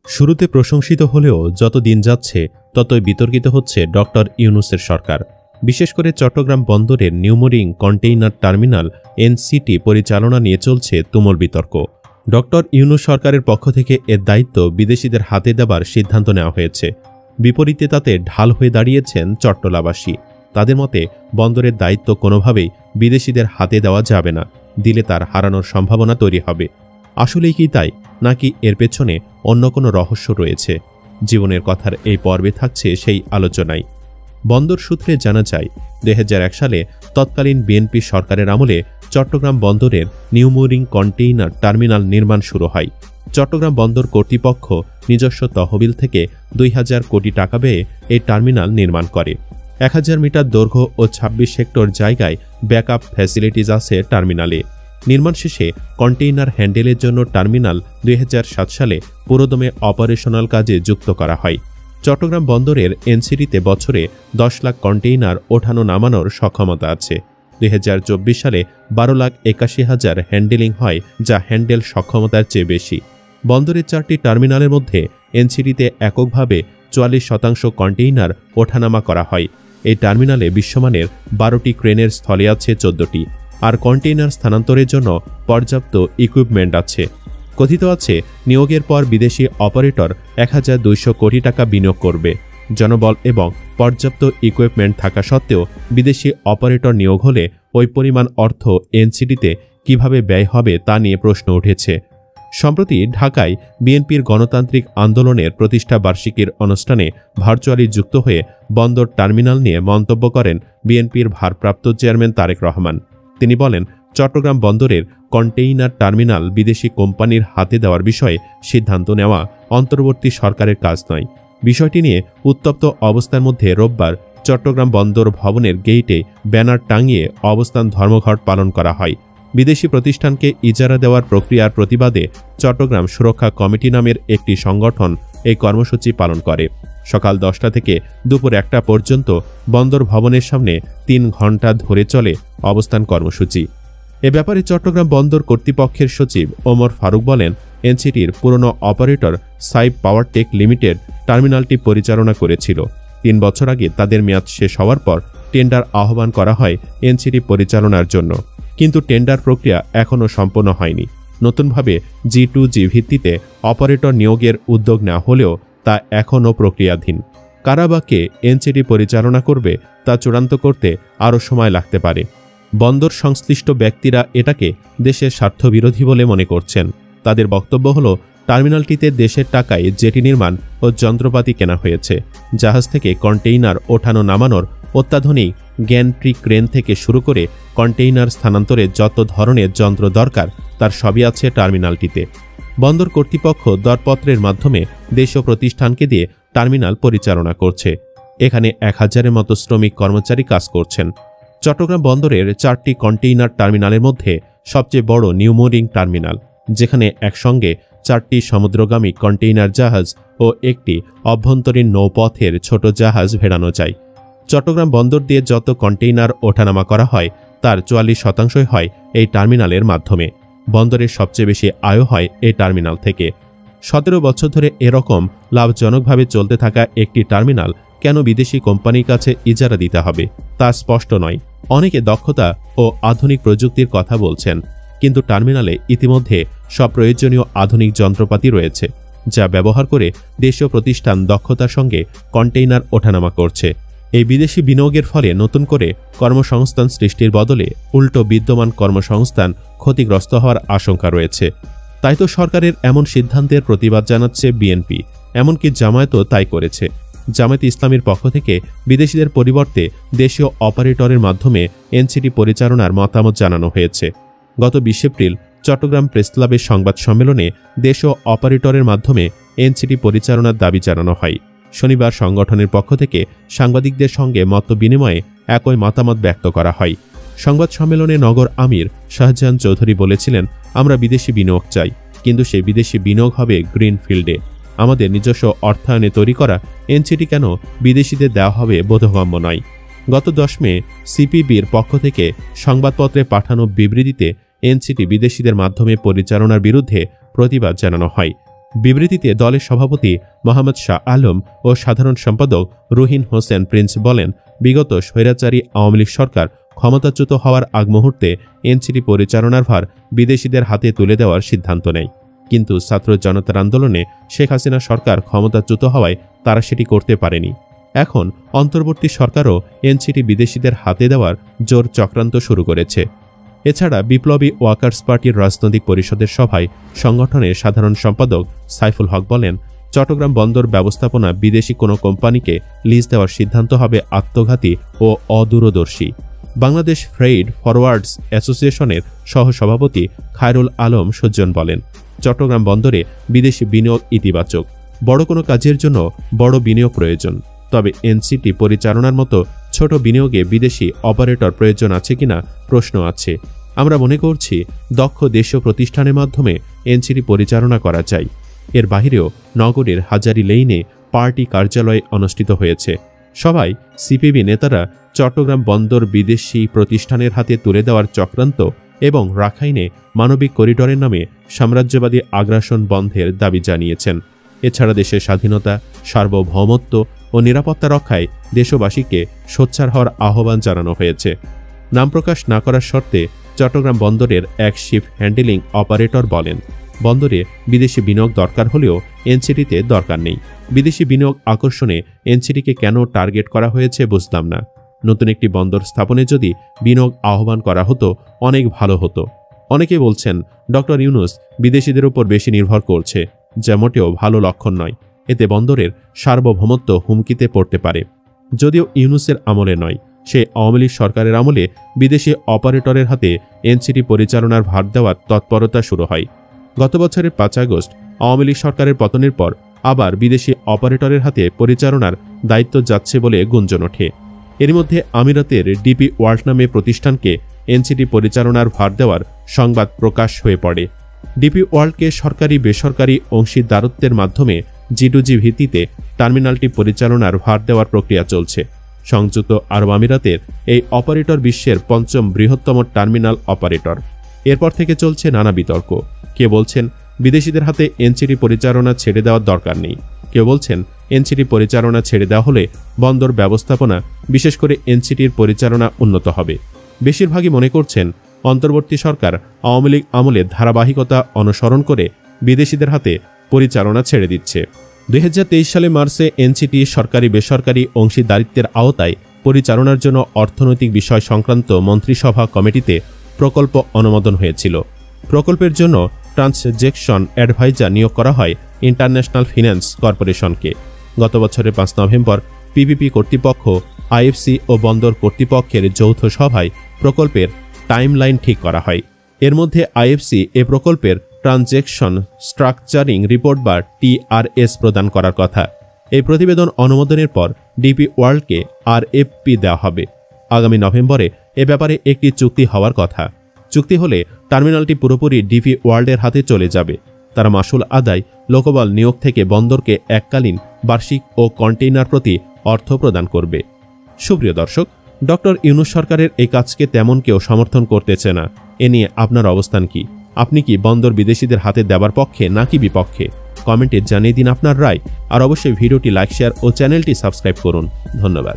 শুরুতে প্রশংসিত হলেও যত দিন যাচ্ছে ততই বিতর্কিত হচ্ছে ডক্টর ইউনূসের সরকার। বিশেষ করে চট্টগ্রাম বন্দরের নিউমোরিং কন্টেইনার টার্মিনাল এনসিটি পরিচালনা নিয়ে চলছে তুমুল বিতর্ক। ডক্টর ইউনূস সরকারের পক্ষ থেকে এর দায়িত্ব বিদেশিদের হাতে দেবার সিদ্ধান্ত নেওয়া হয়েছে। বিপরীতে তাতে ঢাল হয়ে দাঁড়িয়েছেন চট্টলাবাসী। তাদের মতে বন্দরের দায়িত্ব কোনোভাবেই বিদেশিদের হাতে দেওয়া যাবে না, দিলে তার হারানোর সম্ভাবনা তৈরি হবে। আসলেই কি তাই, নাকি এর পেছনে অন্য কোনো রহস্য রয়েছে? জীবনের কথার এই পর্বে থাকছে সেই আলোচনায়। বন্দর সূত্রে জানা যায় 2001 সালে তৎকালীন বিএনপি সরকারের আমলে চট্টগ্রাম বন্দরের নিউমোরিং কন্টেইনার টার্মিনাল নির্মাণ শুরু হয়। চট্টগ্রাম বন্দর কর্তৃপক্ষ নিজস্ব তহবিল থেকে 2000 কোটি টাকা ব্যয়ে এই টার্মিনাল নির্মাণ করে। 1000 মিটার দৈর্ঘ্য ও 26 হেক্টর জায়গায় ব্যাকআপ ফ্যাসিলিটিস আছে টার্মিনালে। নির্মাণ শেষে কন্টেইনার হ্যান্ডেলের জন্য টার্মিনাল 2007 সালে পুরোদমে অপারেশনাল কাজে যুক্ত করা হয়। চট্টগ্রাম বন্দরের এনসিটিতে বছরে 10 লাখ কন্টেইনার ওঠানো নামানোর সক্ষমতা আছে। 2024 সালে 12,81,000 হ্যান্ডেলিং হয়, যা হ্যান্ডেল সক্ষমতার চেয়ে বেশি। বন্দরের 4টি টার্মিনালের মধ্যে এনসিটিতে এককভাবে 44% কন্টেইনার ওঠানামা করা হয়। এই টার্মিনালে বিশ্বমানের 12টি ক্রেনের স্থলে আছে 14টি, আর কন্টেইনার স্থানান্তরের জন্য পর্যাপ্ত ইকুইপমেন্ট আছে। কথিত আছে নিয়োগের পর বিদেশি অপারেটর 1200 কোটি টাকা বিনিয়োগ করবে। জনবল এবং পর্যাপ্ত ইকুইপমেন্ট থাকা সত্ত্বেও বিদেশি অপারেটর নিয়োগ হলে ওই পরিমাণ অর্থ এনসিটিতে কিভাবে ব্যয় হবে তা নিয়ে প্রশ্ন উঠেছে। সম্প্রতি ঢাকায় বিএনপির গণতান্ত্রিক আন্দোলনের প্রতিষ্ঠা বার্ষিকীর অনুষ্ঠানে ভার্চুয়ালি যুক্ত হয়ে বন্দর টার্মিনাল নিয়ে মন্তব্য করেন বিএনপির ভারপ্রাপ্ত চেয়ারম্যান তারেক রহমান। তিনি বলেন, চট্টগ্রাম বন্দরের কন্টেইনার টার্মিনাল বিদেশি কোম্পানির হাতে দেওয়ার বিষয়ে সিদ্ধান্ত নেওয়া অন্তর্বর্তী সরকারের কাজ নয়। বিষয়টি নিয়ে উত্তপ্ত অবস্থার মধ্যে রোববার চট্টগ্রাম বন্দর ভবনের গেইটে ব্যানার টাঙিয়ে অবস্থান ধর্মঘট পালন করা হয়। বিদেশি প্রতিষ্ঠানকে ইজারা দেওয়ার প্রক্রিয়ার প্রতিবাদে চট্টগ্রাম সুরক্ষা কমিটি নামের একটি সংগঠন এই কর্মসূচি পালন করে। সকাল 10টা থেকে দুপুর 1টা পর্যন্ত বন্দর ভবনের সামনে 3 ঘণ্টা ধরে চলে অবস্থান কর্মসূচি। এ ব্যাপারে চট্টগ্রাম বন্দর কর্তৃপক্ষের সচিব ওমর ফারুক বলেন, এনসিটির পুরনো অপারেটর সাইব পাওয়ার টেক লিমিটেড টার্মিনালটি পরিচালনা করেছিল। 3 বছর আগে তাদের মেয়াদ শেষ হওয়ার পর টেন্ডার আহ্বান করা হয় এনসিটি পরিচালনার জন্য, কিন্তু টেন্ডার প্রক্রিয়া এখনও সম্পন্ন হয়নি। নতুনভাবে G2G ভিত্তিতে অপারেটর নিয়োগের উদ্যোগ নেওয়া হলেও তা এখনও প্রক্রিয়াধীন। কারা বা কে এনসিটি পরিচালনা করবে তা চূড়ান্ত করতে আরও সময় লাগতে পারে। বন্দর সংশ্লিষ্ট ব্যক্তিরা এটাকে দেশের স্বার্থবিরোধী বলে মনে করছেন। তাদের বক্তব্য হল, টার্মিনালটিতে দেশের টাকায় জেটি নির্মাণ ও যন্ত্রপাতি কেনা হয়েছে। জাহাজ থেকে কন্টেইনার ওঠানো নামানোর অত্যাধুনিক গ্যান্ট্রি ক্রেন থেকে শুরু করে কন্টেইনার স্থানান্তরে যত ধরনের যন্ত্র দরকার তার সবই আছে টার্মিনালটিতে। বন্দর কর্তৃপক্ষ দরপত্রের মাধ্যমে দেশীয় প্রতিষ্ঠানকে দিয়ে টার্মিনাল পরিচালনা করছে। এখানে 1000-এর মতো শ্রমিক কর্মচারী কাজ করছেন। চট্টগ্রাম বন্দরের 4টি কন্টেইনার টার্মিনালের মধ্যে সবচেয়ে বড় নিউমোরিং টার্মিনাল, যেখানে একসঙ্গে 4টি সমুদ্রগামী কন্টেইনার জাহাজ ও একটি অভ্যন্তরীণ নৌপথের ছোট জাহাজ ভেড়ানো যায়। চট্টগ্রাম বন্দর দিয়ে যত কন্টেইনার ওঠানামা করা হয় তার 44% হয় এই টার্মিনালের মাধ্যমে। বন্দরের সবচেয়ে বেশি আয় হয় এই টার্মিনাল থেকে। 17 বছর ধরে এরকম লাভজনকভাবে চলতে থাকা একটি টার্মিনাল কেন বিদেশি কোম্পানির কাছে ইজারা দিতে হবে তা স্পষ্ট নয়। অনেকে দক্ষতা ও আধুনিক প্রযুক্তির কথা বলছেন, কিন্তু টার্মিনালে ইতিমধ্যে সব প্রয়োজনীয় আধুনিক যন্ত্রপাতি রয়েছে, যা ব্যবহার করে দেশীয় প্রতিষ্ঠান দক্ষতার সঙ্গে কন্টেইনার ওঠানামা করছে। এই বিদেশি বিনিয়োগের ফলে নতুন করে কর্মসংস্থান সৃষ্টির বদলে উল্টো বিদ্যমান কর্মসংস্থান ক্ষতিগ্রস্ত হওয়ার আশঙ্কা রয়েছে। তাই তো সরকারের এমন সিদ্ধান্তের প্রতিবাদ জানাচ্ছে বিএনপি, এমনকি জামায়াতও তাই করেছে। জামায়াত ইসলামীর পক্ষ থেকে বিদেশিদের পরিবর্তে দেশীয় অপারেটরের মাধ্যমে এনসিটি পরিচালনার মতামত জানানো হয়েছে। গত 20 এপ্রিল চট্টগ্রাম প্রেসক্লাবের সংবাদ সম্মেলনে দেশীয় অপারেটরের মাধ্যমে এনসিটি পরিচালনার দাবি জানানো হয়। শনিবার সংগঠনের পক্ষ থেকে সাংবাদিকদের সঙ্গে মত বিনিময়ে একই মতামত ব্যক্ত করা হয়। সংবাদ সম্মেলনে নগর আমির শাহজাহান চৌধুরী বলেছিলেন, আমরা বিদেশি বিনিয়োগ চাই, কিন্তু সেই বিদেশি বিনিয়োগ হবে গ্রিন ফিল্ডে। আমাদের নিজস্ব অর্থায়নে তৈরি করা এনসিটি কেন বিদেশিদের দেওয়া হবে বোধগম্য নয়। গত 10 মে সিপিবির পক্ষ থেকে সংবাদপত্রে পাঠানো বিবৃতিতে এনসিটি বিদেশিদের মাধ্যমে পরিচালনার বিরুদ্ধে প্রতিবাদ জানানো হয়। বিবৃতিতে দলের সভাপতি মোহাম্মদ শাহ আলম ও সাধারণ সম্পাদক রুহিন হোসেন প্রিন্স বলেন, বিগত স্বৈরাচারী আওয়ামী লীগ সরকার ক্ষমতাচ্যুত হওয়ার আগ মুহূর্তে এনসিটি পরিচালনার ভার বিদেশিদের হাতে তুলে দেওয়ার সিদ্ধান্ত নেয়। কিন্তু ছাত্র জনতার আন্দোলনে শেখ হাসিনা সরকার ক্ষমতাচ্যুত হওয়ায় তারা সেটি করতে পারেনি। এখন অন্তর্বর্তী সরকারও এনসিটি বিদেশিদের হাতে দেওয়ার জোর চক্রান্ত শুরু করেছে। এছাড়া বিপ্লবী ওয়ার্কার্স পার্টির রাজনৈতিক পরিষদের সভায় সংগঠনের সাধারণ সম্পাদক সাইফুল হক বলেন, চট্টগ্রাম বন্দর ব্যবস্থাপনা বিদেশি কোনো কোম্পানিকে লিজ দেওয়ার সিদ্ধান্ত হবে আত্মঘাতী ও অদূরদর্শী। বাংলাদেশ ফ্রেইট ফরওয়ার্ডস অ্যাসোসিয়েশনের সহসভাপতি খায়রুল আলম সজ্জন বলেন, চট্টগ্রাম বন্দরে বিদেশি বিনিয়োগ ইতিবাচক। বড় কোনো কাজের জন্য বড় বিনিয়োগ প্রয়োজন, তবে এনসিটি পরিচালনার মতো ছোট বিনিয়োগে বিদেশি অপারেটর প্রয়োজন আছে কিনা প্রশ্ন আছে। আমরা মনে করছি দক্ষ দেশীয় প্রতিষ্ঠানের মাধ্যমে এনসিটি পরিচালনা করা যায়। এর বাহিরেও নগরের হাজারী লেইনে পার্টি কার্যালয় অনুষ্ঠিত হয়েছে। সবাই সিপিবি নেতারা চট্টগ্রাম বন্দর বিদেশি প্রতিষ্ঠানের হাতে তুলে দেওয়ার চক্রান্ত এবং রাখাইনে মানবিক করিডোরের নামে সাম্রাজ্যবাদী আগ্রাসন বন্ধের দাবি জানিয়েছেন। এছাড়া দেশের স্বাধীনতা, সার্বভৌমত্ব ও নিরাপত্তা রক্ষায় দেশবাসীকে সোচ্চার হওয়ার আহ্বান জানানো হয়েছে। নাম প্রকাশ না করার শর্তে চট্টগ্রাম বন্দরের এক শিপ হ্যান্ডেলিং অপারেটর বলেন, বন্দরে বিদেশি বিনিয়োগ দরকার হলেও এনসিটিতে দরকার নেই। বিদেশি বিনিয়োগ আকর্ষণে এনসিটিকে কেন টার্গেট করা হয়েছে বুঝলাম না। নতুন একটি বন্দর স্থাপনে যদি বিনিয়োগ আহ্বান করা হতো অনেক ভালো হতো। অনেকে বলছেন ডক্টর ইউনূস বিদেশিদের উপর বেশি নির্ভর করছে, যা মোটেও ভালো লক্ষণ নয়। এতে বন্দরের সার্বভৌমত্ব হুমকিতে পড়তে পারে। যদিও ইউনূসের আমলে নয়, সে আওয়ামী লীগ সরকারের আমলে বিদেশি অপারেটরের হাতে এনসিটি পরিচালনার ভার দেওয়ার তৎপরতা শুরু হয়। গত বছরের 5 আগস্ট আওয়ামী লীগ সরকারের পতনের পর আবার বিদেশি অপারেটরের হাতে পরিচালনার দায়িত্ব যাচ্ছে বলে গুঞ্জন ওঠে। এর মধ্যে আমিরাতের ডিপি ওয়ার্ল্ড নামে প্রতিষ্ঠানকে এনসিটি পরিচালনার ভার দেওয়ার সংবাদ প্রকাশ হয়ে পড়ে। ডিপি ওয়ার্ল্ডকে সরকারি বেসরকারি অংশীদারত্বের মাধ্যমে G2G ভিত্তিতে টার্মিনালটি পরিচালনার ভার দেওয়ার প্রক্রিয়া চলছে। সংযুক্ত আরব আমিরাতের এই অপারেটর বিশ্বের 5ম বৃহত্তম টার্মিনাল অপারেটর। এরপর থেকে চলছে নানা বিতর্ক। কেউ বলছেন বিদেশিদের হাতে এনসিটি পরিচালনা ছেড়ে দেওয়ার দরকার নেই, কেউ বলছেন এনসিটি পরিচালনা ছেড়ে দেওয়া হলে বন্দর ব্যবস্থাপনা, বিশেষ করে এনসিটির পরিচালনা উন্নত হবে। বেশিরভাগই মনে করছেন অন্তর্বর্তী সরকার আওয়ামী লীগ আমলে ধারাবাহিকতা অনুসরণ করে বিদেশিদের হাতে পরিচালনা ছেড়ে দিচ্ছে। 2023 সালে মার্চে এনসিটি সরকারি বেসরকারি অংশীদারিত্বের আওতায় পরিচালনার জন্য অর্থনৈতিক বিষয় সংক্রান্ত মন্ত্রিসভা কমিটিতে প্রকল্প অনুমোদন হয়েছিল। প্রকল্পের জন্য ট্রানজ্যাকশন অ্যাডভাইজার নিয়োগ করা হয় ইন্টারন্যাশনাল ফিন্যান্স কর্পোরেশনকে। গত বছরের 5 নভেম্বর পিপিপি কর্তৃপক্ষ, আইএফসি ও বন্দর কর্তৃপক্ষের যৌথ সভায় প্রকল্পের টাইমলাইন ঠিক করা হয়। এর মধ্যে আইএফসি এ প্রকল্পের ট্রানজ্যাকশন স্ট্রাকচারিং রিপোর্ট বা TRS প্রদান করার কথা। এই প্রতিবেদন অনুমোদনের পর ডিপি ওয়ার্ল্ডকে RFP দেওয়া হবে। আগামী নভেম্বরে এ ব্যাপারে একটি চুক্তি হওয়ার কথা। চুক্তি হলে টার্মিনালটি পুরোপুরি ডিপি ওয়ার্ল্ডের হাতে চলে যাবে। তারা মাসুল আদায়, লোকবল নিয়োগ থেকে বন্দরকে এককালীন, বার্ষিক ও কন্টেইনার প্রতি অর্থ প্রদান করবে। সুপ্রিয় দর্শক, ডক্টর ইউনূস সরকারের এই কাজকে তেমন কেউ সমর্থন করতেছে না। এ নিয়ে আপনার অবস্থান কি? আপনি কি বন্দর বিদেশিদের হাতে দেওয়ার পক্ষে নাকি বিপক্ষে? কমেন্টে জানিয়ে দিন আপনার রায়। আর অবশ্যই ভিডিওটি লাইক, শেয়ার ও চ্যানেলটি সাবস্ক্রাইব করুন। ধন্যবাদ।